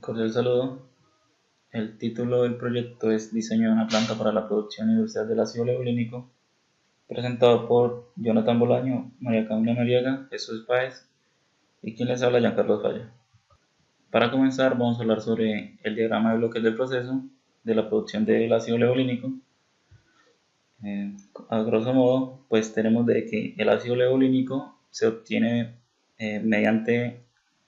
Cordial saludo. El título del proyecto es Diseño de una planta para la producción industrial del ácido levolínico, presentado por Jonathan Bolaño, María Camila Noriega, Jesús Páez y quien les habla, Giancarlo Falla. Para comenzar, vamos a hablar sobre el diagrama de bloques del proceso de la producción del ácido levolínico. A grosso modo, pues tenemos de que el ácido levolínico se obtiene mediante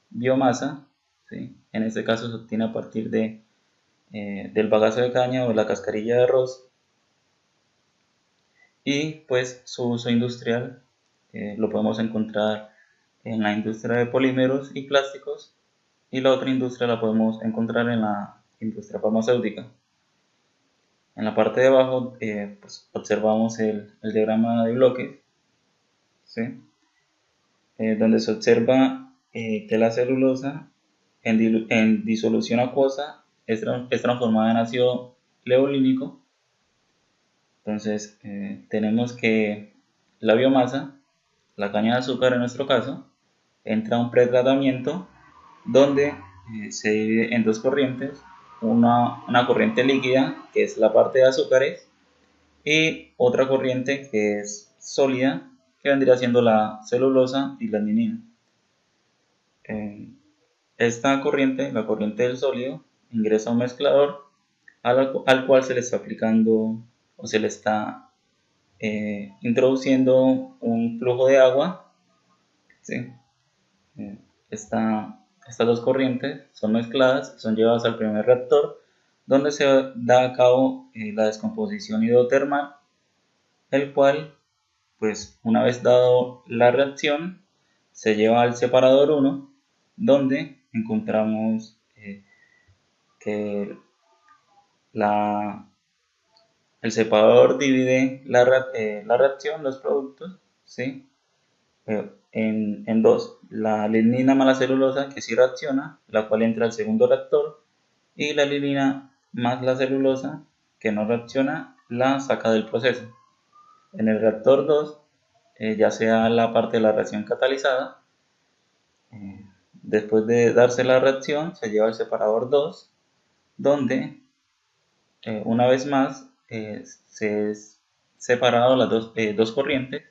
biomasa, ¿sí? En este caso se obtiene a partir del bagazo de caña o de la cascarilla de arroz, y pues su uso industrial lo podemos encontrar en la industria de polímeros y plásticos, y la otra industria la podemos encontrar en la industria farmacéutica. En la parte de abajo pues observamos el diagrama de bloques, ¿sí? Donde se observa que la celulosa en disolución acuosa es transformada en ácido levolínico. Entonces tenemos que la biomasa, la caña de azúcar en nuestro caso, entra a un pretratamiento donde se divide en dos corrientes, una corriente líquida, que es la parte de azúcares, y otra corriente que es sólida, que vendría siendo la celulosa y la lignina. Esta corriente, la corriente del sólido, ingresa a un mezclador al cual se le está aplicando o se le está introduciendo un flujo de agua, ¿sí? Eh, estas dos corrientes son mezcladas, son llevadas al primer reactor, donde se da a cabo la descomposición hidrotermal, el cual, pues una vez dado la reacción, se lleva al separador 1, donde encontramos que la, el separador divide la reacción, los productos, ¿sí? En dos: la lignina más la celulosa, que sí reacciona, la cual entra al segundo reactor, y la lignina más la celulosa, que no reacciona, la saca del proceso. En el reactor 2, ya sea la parte de la reacción catalizada, después de darse la reacción, se lleva al separador 2, donde una vez más se es separado las dos corrientes.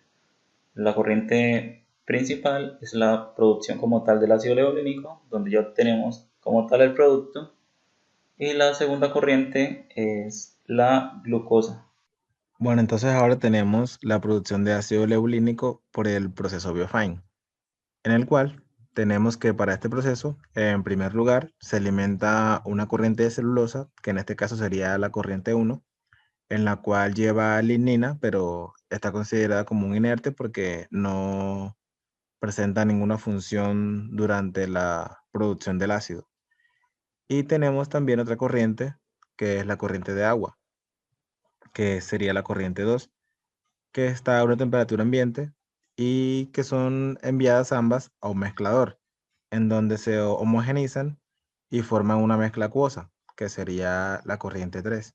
La corriente principal es la producción como tal del ácido levolínico, donde ya obtenemos como tal el producto, y la segunda corriente es la glucosa. Bueno, entonces ahora tenemos la producción de ácido leulínico por el proceso Biofine, en el cual tenemos que para este proceso, en primer lugar, se alimenta una corriente de celulosa, que en este caso sería la corriente 1, en la cual lleva lignina, pero está considerada como un inerte porque no presenta ninguna función durante la producción del ácido. Y tenemos también otra corriente, que es la corriente de agua, que sería la corriente 2, que está a una temperatura ambiente y que son enviadas ambas a un mezclador, en donde se homogenizan y forman una mezcla acuosa, que sería la corriente 3.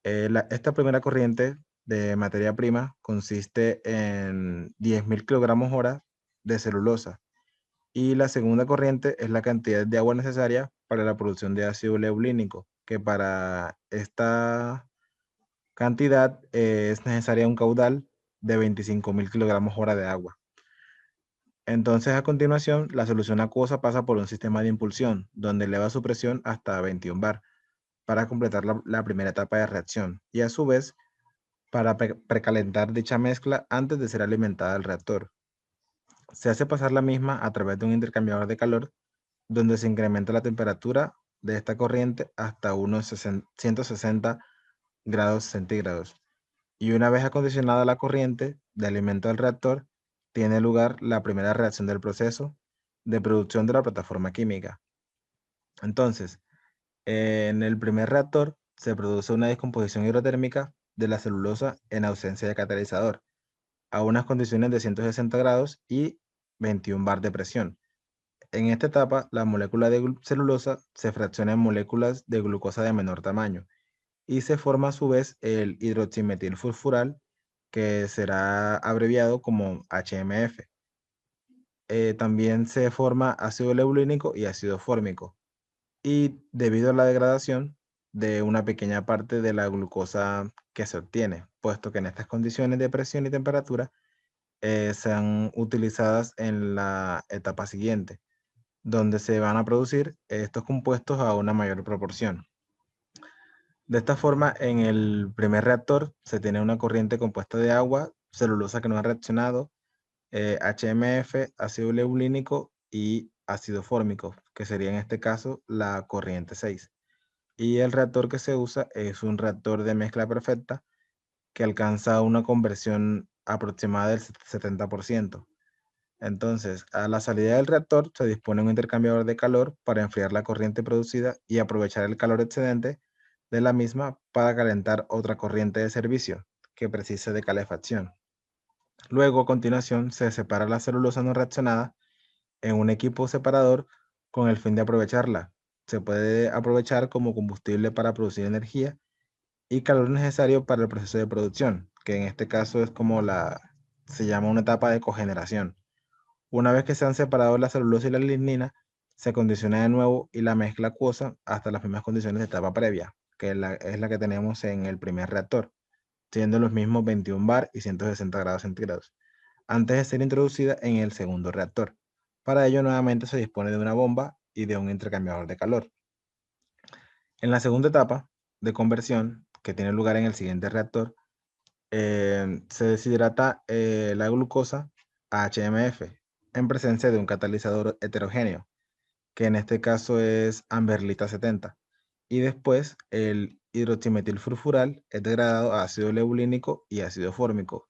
Esta primera corriente de materia prima consiste en 10.000 kilogramos hora de celulosa, y la segunda corriente es la cantidad de agua necesaria para la producción de ácido leulínico, que para esta cantidad es necesaria un caudal de 25.000 kilogramos hora de agua. Entonces, a continuación, la solución acuosa pasa por un sistema de impulsión, donde eleva su presión hasta 21 bar para completar la primera etapa de reacción, y a su vez para precalentar dicha mezcla antes de ser alimentada al reactor. Se hace pasar la misma a través de un intercambiador de calor, donde se incrementa la temperatura de esta corriente hasta unos 160 grados centígrados. Y una vez acondicionada la corriente de alimento del reactor, tiene lugar la primera reacción del proceso de producción de la plataforma química. Entonces, en el primer reactor se produce una descomposición hidrotérmica de la celulosa en ausencia de catalizador, a unas condiciones de 160 grados y 21 bar de presión. En esta etapa, la molécula de celulosa se fracciona en moléculas de glucosa de menor tamaño y se forma a su vez el hidroximetilfosfural, que será abreviado como HMF. También se forma ácido leulínico y ácido fórmico. y debido a la degradación de una pequeña parte de la glucosa que se obtiene, puesto que en estas condiciones de presión y temperatura sean utilizadas en la etapa siguiente, donde se van a producir estos compuestos a una mayor proporción. De esta forma, en el primer reactor se tiene una corriente compuesta de agua, celulosa que no ha reaccionado, HMF, ácido leulínico y ácido fórmico, que sería en este caso la corriente 6. Y el reactor que se usa es un reactor de mezcla perfecta que alcanza una conversión aproximada del 70%. Entonces, a la salida del reactor se dispone un intercambiador de calor para enfriar la corriente producida y aprovechar el calor excedente de la misma para calentar otra corriente de servicio que precise de calefacción. Luego, a continuación, se separa la celulosa no reaccionada en un equipo separador con el fin de aprovecharla. Se puede aprovechar como combustible para producir energía y calor necesario para el proceso de producción, que en este caso es como se llama una etapa de cogeneración. Una vez que se han separado la celulosa y la lignina, se condiciona de nuevo y la mezcla acuosa hasta las mismas condiciones de etapa previa, que es la que tenemos en el primer reactor, siendo los mismos 21 bar y 160 grados centígrados, antes de ser introducida en el segundo reactor. Para ello, nuevamente se dispone de una bomba y de un intercambiador de calor. En la segunda etapa de conversión, que tiene lugar en el siguiente reactor, se deshidrata la glucosa a HMF en presencia de un catalizador heterogéneo, que en este caso es amberlita 70. Y después el hidroximetilfurfural es degradado a ácido leulínico y ácido fórmico.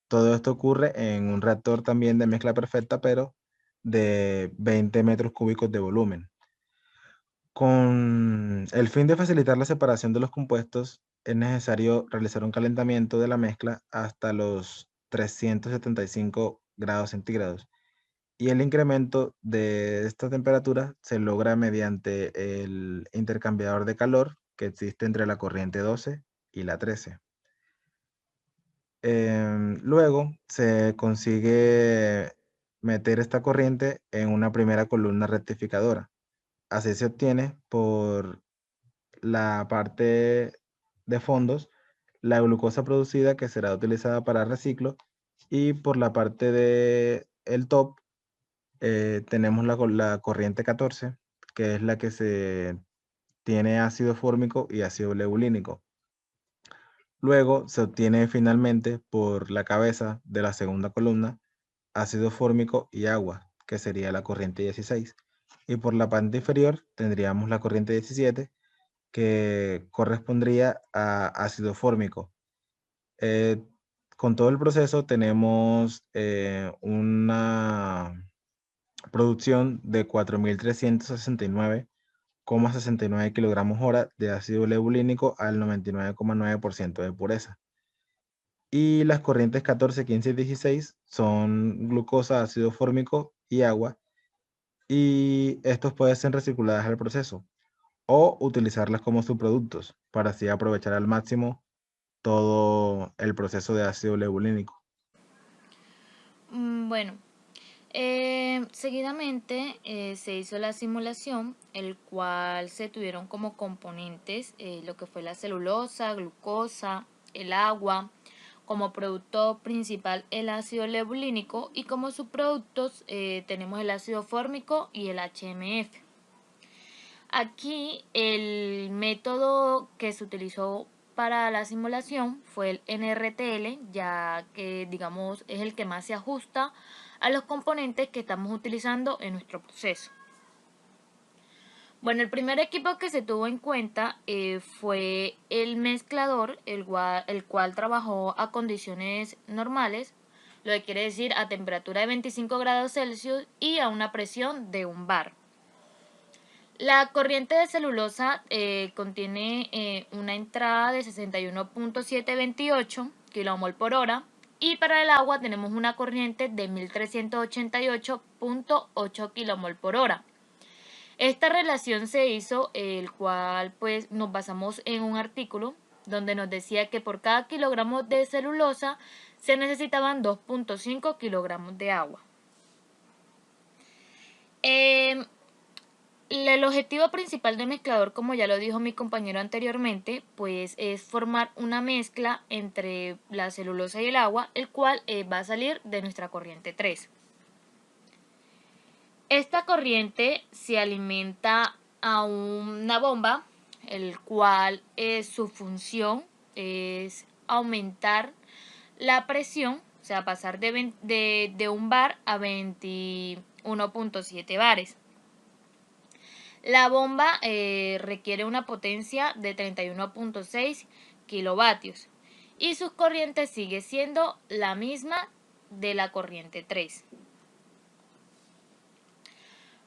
Todo esto ocurre en un reactor también de mezcla perfecta, pero de 20 metros cúbicos de volumen. Con el fin de facilitar la separación de los compuestos, es necesario realizar un calentamiento de la mezcla hasta los 375 grados centígrados. Y el incremento de esta temperatura se logra mediante el intercambiador de calor que existe entre la corriente 12 y la 13. Luego se consigue meter esta corriente en una primera columna rectificadora. Así se obtiene por la parte de fondos la glucosa producida que será utilizada para reciclo, y por la parte de el top tenemos la corriente 14, que es la que se tiene ácido fórmico y ácido leulínico. Luego se obtiene finalmente por la cabeza de la segunda columna ácido fórmico y agua, que sería la corriente 16. Y por la parte inferior tendríamos la corriente 17, que correspondría a ácido fórmico. Eh, con todo el proceso tenemos una producción de 4.369,69 kilogramos hora de ácido leulínico al 99,9% de pureza. Y las corrientes 14, 15 y 16 son glucosa, ácido fórmico y agua, y estos pueden ser recirculadas al proceso o utilizarlas como subproductos para así aprovechar al máximo todo el proceso de ácido leulínico. Bueno, seguidamente se hizo la simulación, el cual se tuvieron como componentes lo que fue la celulosa, glucosa, el agua, como producto principal el ácido leulínico y como subproductos tenemos el ácido fórmico y el HMF. Aquí el método que se utilizó para la simulación fue el NRTL, ya que digamos es el que más se ajusta a los componentes que estamos utilizando en nuestro proceso. Bueno, el primer equipo que se tuvo en cuenta fue el mezclador, el cual trabajó a condiciones normales, lo que quiere decir a temperatura de 25 grados Celsius y a una presión de 1 bar. La corriente de celulosa contiene una entrada de 61.728 kilomol por hora, y para el agua tenemos una corriente de 1388.8 kilomol por hora. Esta relación se hizo, el cual pues nos basamos en un artículo donde nos decía que por cada kilogramo de celulosa se necesitaban 2.5 kilogramos de agua. el objetivo principal del mezclador, como ya lo dijo mi compañero anteriormente, pues es formar una mezcla entre la celulosa y el agua, el cual va a salir de nuestra corriente 3. Esta corriente se alimenta a una bomba, el cual su función es aumentar la presión, o sea, pasar de 1 bar a 21.7 bares. La bomba requiere una potencia de 31.6 kilovatios y su corriente sigue siendo la misma de la corriente 3.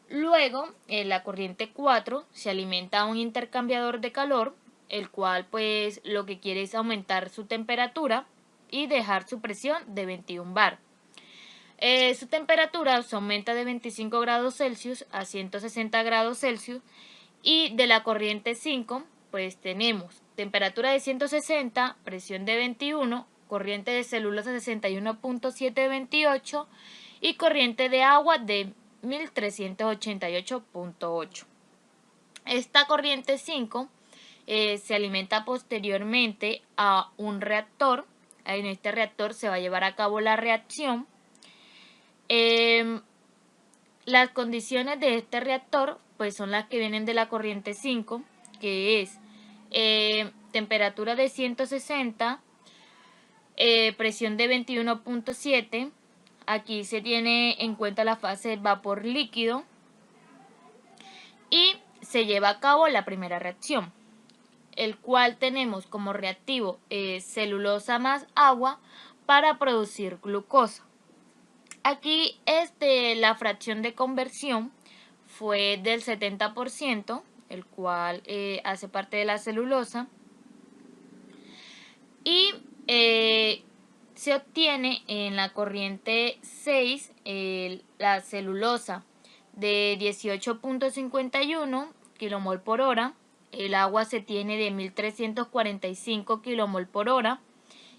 Luego, la corriente 4 se alimenta a un intercambiador de calor, el cual pues lo que quiere es aumentar su temperatura y dejar su presión de 21 bar. Su temperatura se aumenta de 25 grados Celsius a 160 grados Celsius y de la corriente 5 pues tenemos temperatura de 160, presión de 21, corriente de celulosa 61.728 y corriente de agua de 1388.8. Esta corriente 5 se alimenta posteriormente a un reactor. En este reactor se va a llevar a cabo la reacción. Las condiciones de este reactor pues son las que vienen de la corriente 5, que es temperatura de 160, presión de 21.7. Aquí se tiene en cuenta la fase vapor líquido y se lleva a cabo la primera reacción, el cual tenemos como reactivo celulosa más agua para producir glucosa. Aquí la fracción de conversión fue del 70%, el cual hace parte de la celulosa, y se obtiene en la corriente 6 la celulosa de 18.51 kilomol por hora, el agua se tiene de 1345 kilomol por hora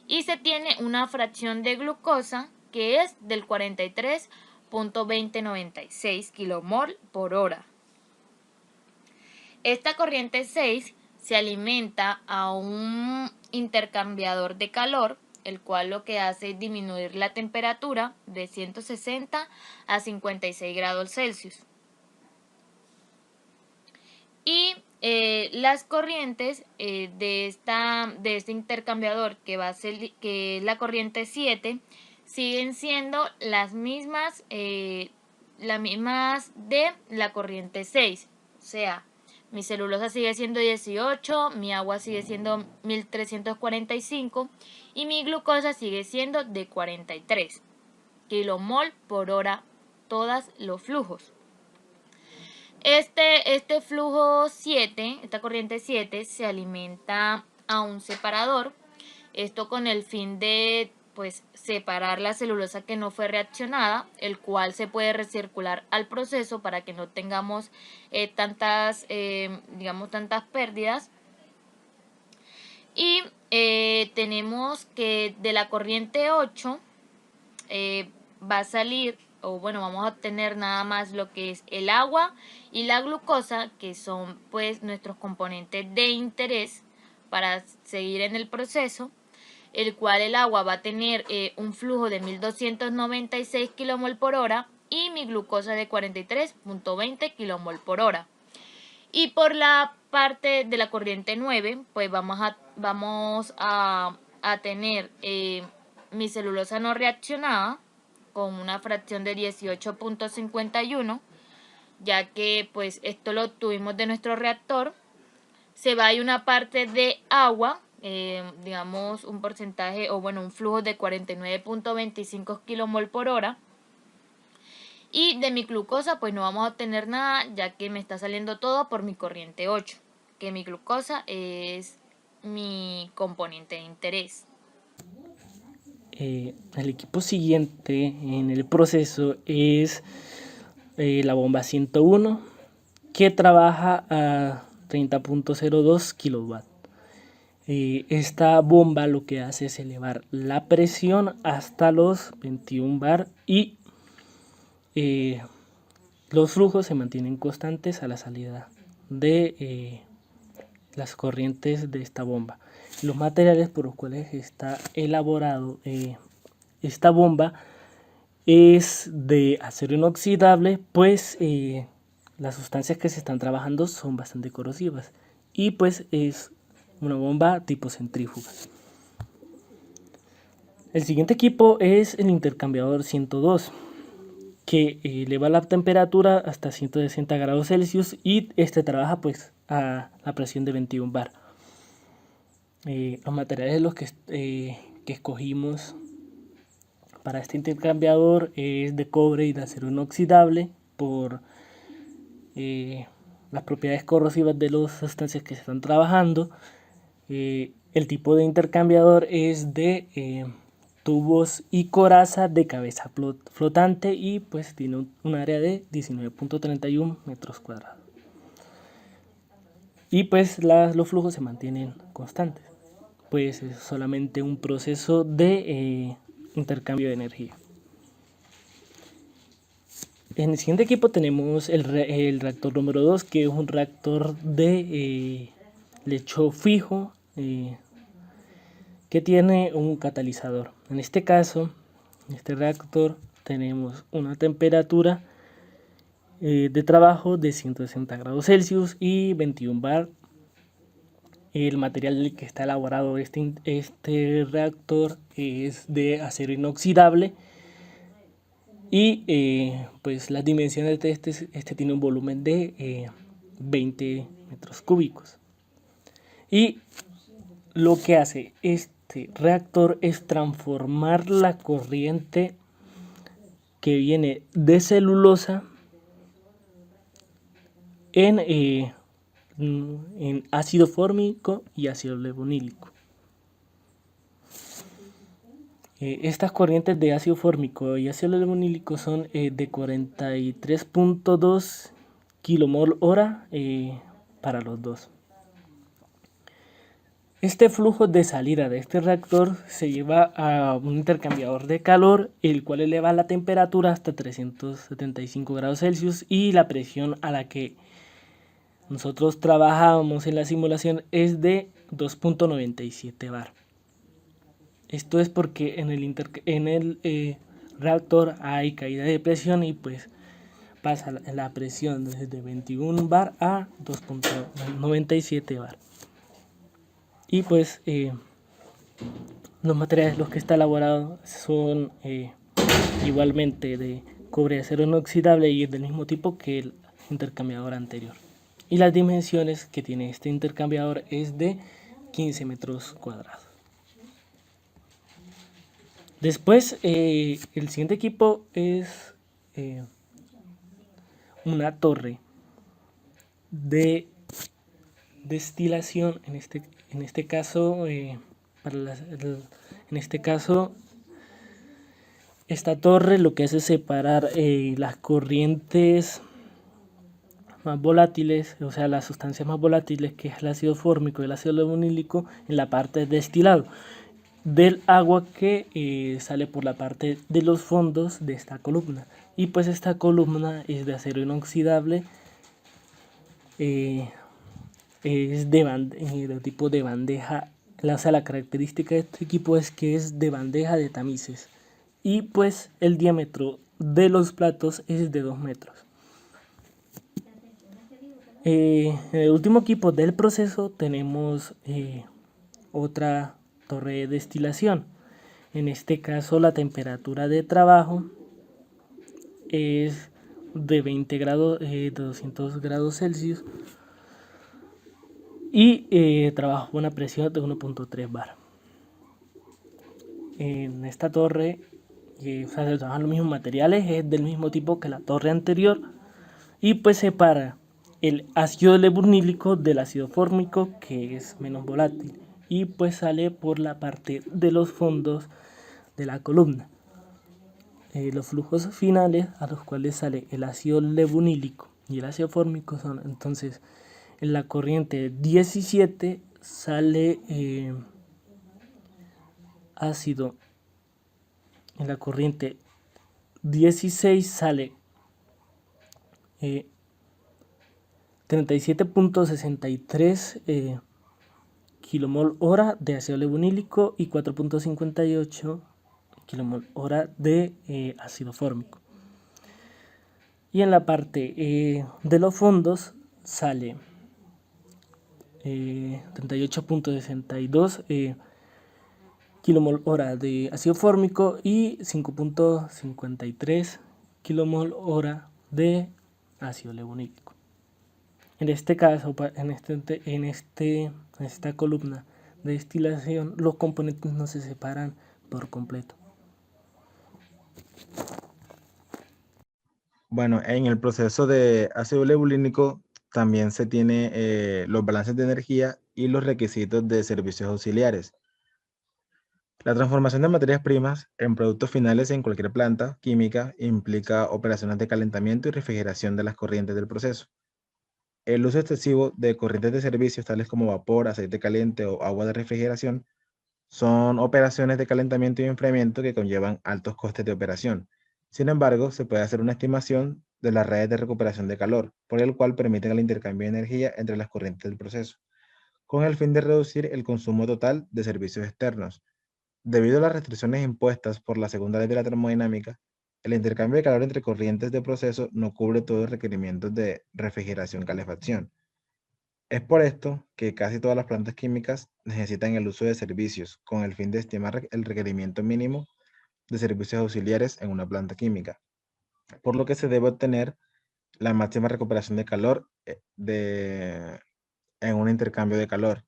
y se tiene una fracción de glucosa que es del 43.2096 kilomol por hora. Esta corriente 6 se alimenta a un intercambiador de calor, el cual lo que hace es disminuir la temperatura de 160 a 56 grados Celsius. Y las corrientes de este intercambiador, que es la corriente 7, siguen siendo las mismas de la corriente 6. O sea, mi celulosa sigue siendo 18, mi agua sigue siendo 1345 y mi glucosa sigue siendo de 43 kilomol por hora, todos los flujos. Este flujo 7, esta corriente 7, se alimenta a un separador, esto con el fin de pues separar la celulosa que no fue reaccionada, el cual se puede recircular al proceso para que no tengamos tantas pérdidas. Y tenemos que de la corriente 8 va a salir, vamos a obtener nada más lo que es el agua y la glucosa, que son pues nuestros componentes de interés para seguir en el proceso, el cual el agua va a tener un flujo de 1296 kilomol por hora y mi glucosa de 43.20 kilomol por hora. Y por la parte de la corriente 9, pues vamos a tener mi celulosa no reaccionada con una fracción de 18.51, ya que pues esto lo obtuvimos de nuestro reactor. Se va a ir una parte de agua, un porcentaje un flujo de 49.25 kilomol por hora. Y de mi glucosa pues no vamos a obtener nada, ya que me está saliendo todo por mi corriente 8, que mi glucosa es mi componente de interés. El equipo siguiente en el proceso es la bomba 101, que trabaja a 30.02 kilowatts. Esta bomba lo que hace es elevar la presión hasta los 21 bar y los flujos se mantienen constantes a la salida de las corrientes de esta bomba. Los materiales por los cuales está elaborado esta bomba es de acero inoxidable, pues las sustancias que se están trabajando son bastante corrosivas y pues es una bomba tipo centrífuga. El siguiente equipo es el intercambiador 102, que eleva la temperatura hasta 160 grados Celsius y este trabaja pues a la presión de 21 bar. Los materiales los que escogimos para este intercambiador es de cobre y de acero inoxidable por las propiedades corrosivas de las sustancias que se están trabajando. El tipo de intercambiador es de tubos y coraza de cabeza flotante y pues tiene un área de 19.31 metros cuadrados. Y pues los flujos se mantienen constantes, pues es solamente un proceso de intercambio de energía. En el siguiente equipo tenemos el reactor número 2, que es un reactor de lecho fijo que tiene un catalizador. En este caso, en este reactor tenemos una temperatura de trabajo de 160 grados Celsius y 21 bar. El material del que está elaborado este reactor es de acero inoxidable y pues las dimensiones de este tiene un volumen de 20 metros cúbicos. Y lo que hace este reactor es transformar la corriente que viene de celulosa en ácido fórmico y ácido lebonílico. Estas corrientes de ácido fórmico y ácido lebonílico son de 43.2 kilomol hora para los dos. Este flujo de salida de este reactor se lleva a un intercambiador de calor, el cual eleva la temperatura hasta 375 grados Celsius y la presión a la que nosotros trabajábamos en la simulación es de 2.97 bar. Esto es porque en el reactor hay caída de presión y pues pasa la presión desde 21 bar a 2.97 bar. Y pues los materiales los que está elaborado son igualmente de cobre y acero inoxidable y es del mismo tipo que el intercambiador anterior. Y las dimensiones que tiene este intercambiador es de 15 metros cuadrados. Después el siguiente equipo es una torre de destilación. En este caso esta torre lo que hace es separar las corrientes más volátiles, o sea las sustancias más volátiles, que es el ácido fórmico y el ácido lebonílico, en la parte de destilado del agua que sale por la parte de los fondos de esta columna. Y pues esta columna es de acero inoxidable, es de tipo de bandeja. O sea, la característica de este equipo es que es de bandeja de tamices y pues el diámetro de los platos es de 2 metros. En el último equipo del proceso tenemos otra torre de destilación. En este caso la temperatura de trabajo es de 20 grados, de 200 grados Celsius y trabaja con una presión de 1.3 bar. En esta torre se trabajan los mismos materiales, es del mismo tipo que la torre anterior y pues separa el ácido lebonílico del ácido fórmico, que es menos volátil, y pues sale por la parte de los fondos de la columna. Los flujos finales a los cuales sale el ácido lebonílico y el ácido fórmico son entonces en la corriente 17 sale ácido, en la corriente 16 sale 37.63 kilomol hora de ácido levonílico y 4.58 kilomol hora de ácido fórmico. Y en la parte de los fondos sale 38.62 kilomol hora de ácido fórmico y 5.53 kilomol hora de ácido levonílico. En este caso, en esta columna de destilación, los componentes no se separan por completo. Bueno, en el proceso de ácido lebulínico también se tiene los balances de energía y los requisitos de servicios auxiliares. La transformación de materias primas en productos finales en cualquier planta química implica operaciones de calentamiento y refrigeración de las corrientes del proceso. El uso excesivo de corrientes de servicios tales como vapor, aceite caliente o agua de refrigeración son operaciones de calentamiento y enfriamiento que conllevan altos costes de operación. Sin embargo, se puede hacer una estimación de las redes de recuperación de calor, por el cual permiten el intercambio de energía entre las corrientes del proceso, con el fin de reducir el consumo total de servicios externos. Debido a las restricciones impuestas por la segunda ley de la termodinámica, el intercambio de calor entre corrientes de proceso no cubre todos los requerimientos de refrigeración y calefacción. Es por esto que casi todas las plantas químicas necesitan el uso de servicios, con el fin de estimar el requerimiento mínimo de servicios auxiliares en una planta química, por lo que se debe obtener la máxima recuperación de calor en un intercambio de calor.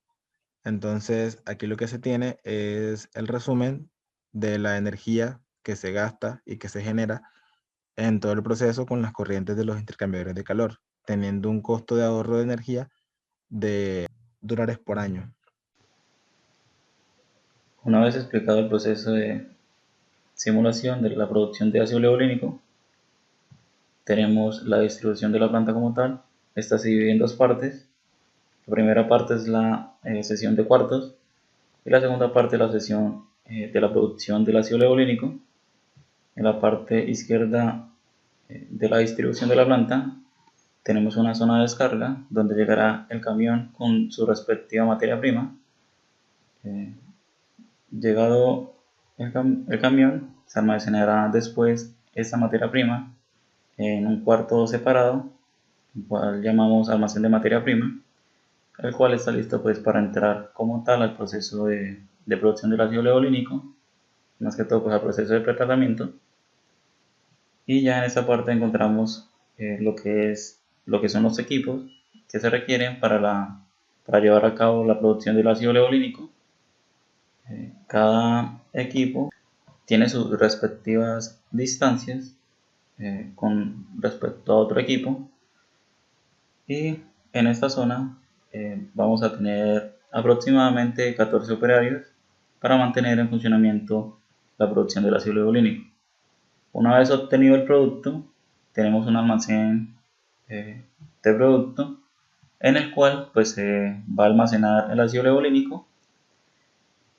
Entonces, aquí lo que se tiene es el resumen de la energía que se gasta y que se genera en todo el proceso con las corrientes de los intercambiadores de calor, teniendo un costo de ahorro de energía de $2 por año. Una vez explicado el proceso de simulación de la producción de ácido levolínico, tenemos la distribución de la planta como tal. Esta se divide en dos partes. La primera parte es la sesión de cuartos y la segunda parte es la sesión de la producción del ácido levolínico. En la parte izquierda de la distribución de la planta tenemos una zona de descarga donde llegará el camión con su respectiva materia prima. Llegado el camión, se almacenará después esta materia prima en un cuarto separado, el cual llamamos almacén de materia prima, el cual está listo pues para entrar como tal al proceso de producción del ácido levolínico, más que todo pues al proceso de pretratamiento. Y ya en esta parte encontramos lo que son los equipos que se requieren para llevar a cabo la producción del ácido levolínico. Cada equipo tiene sus respectivas distancias con respecto a otro equipo, y en esta zona vamos a tener aproximadamente 14 operarios para mantener en funcionamiento la producción del ácido levolínico. Una vez obtenido el producto, tenemos un almacén de producto en el cual pues se va a almacenar el ácido levolínico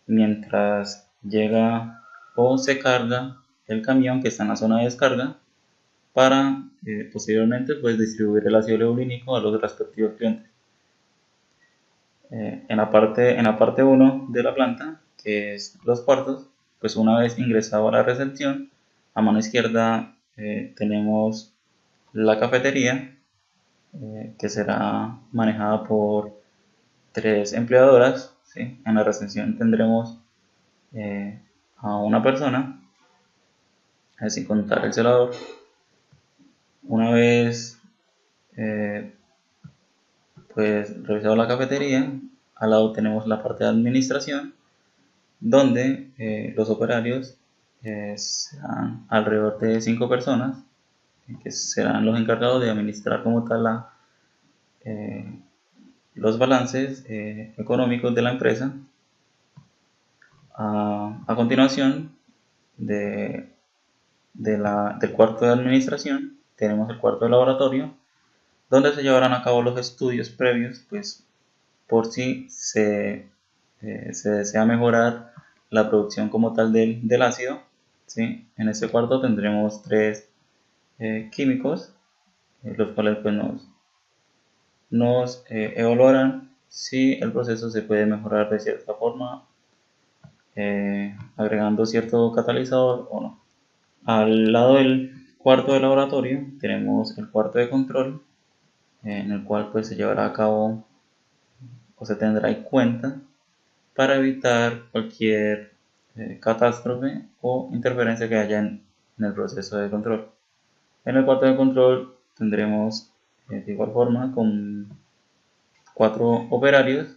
mientras llega o se carga el camión que está en la zona de descarga para posteriormente pues distribuir el ácido levolínico a los respectivos clientes. En la parte 1 de la planta, que es los cuartos, pues una vez ingresado a la recepción, a mano izquierda tenemos la cafetería, que será manejada por 3 empleadoras, ¿sí? En la recepción tendremos a una persona, sin contar el celador. Una vez pues revisado la cafetería, al lado tenemos la parte de administración, donde los operarios serán alrededor de 5 personas, que serán los encargados de administrar como tal los balances económicos de la empresa. A continuación del cuarto de administración tenemos el cuarto de laboratorio, donde se llevarán a cabo los estudios previos, pues por si se desea mejorar la producción como tal del ácido, ¿sí? En este cuarto tendremos 3 químicos los cuales pues nos evaluarán si el proceso se puede mejorar de cierta forma, agregando cierto catalizador o no. Al lado del cuarto de laboratorio tenemos el cuarto de control, en el cual pues se llevará a cabo o se tendrá en cuenta para evitar cualquier catástrofe o interferencia que haya en el proceso de control. En el cuarto de control tendremos de igual forma con 4 operarios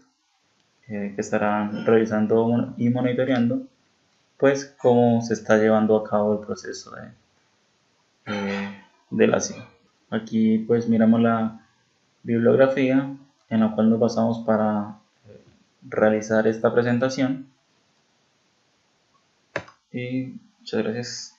que estarán revisando y monitoreando pues cómo se está llevando a cabo el proceso de la CIA. Aquí pues miramos la bibliografía en la cual nos basamos para realizar esta presentación y muchas gracias.